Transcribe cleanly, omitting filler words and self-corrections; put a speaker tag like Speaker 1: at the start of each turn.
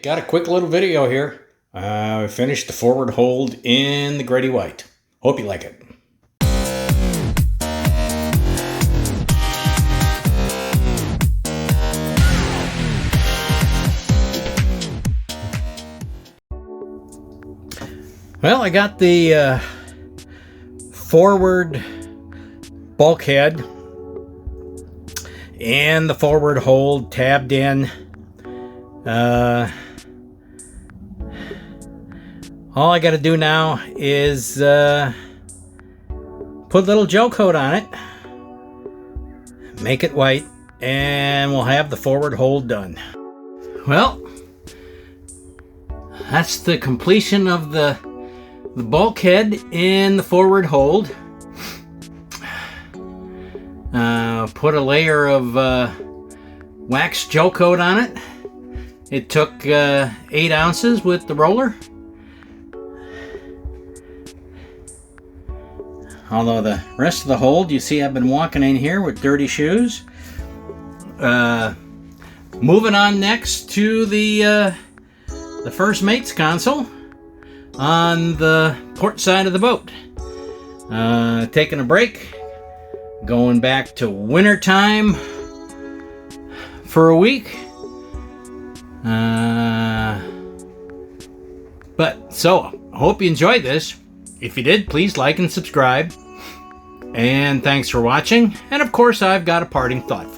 Speaker 1: Got a quick little video here. I finished the forward hold in the Grady White. Hope you like it. Well, I got the forward bulkhead and the forward hold tabbed in. All I got to do now is put a little gel coat on it, make it white, and we'll have the forward hold done. Well, that's the completion of the bulkhead and the forward hold. Put a layer of wax gel coat on it. It took 8 ounces with the roller. Although the rest of the hold, you see I've been walking in here with dirty shoes. Moving on next to the first mate's console on the port side of the boat. Taking a break, going back to winter time for a week. But so, I hope you enjoyed this. If you did, please like and subscribe. And thanks for watching. And of course, I've got a parting thought for you.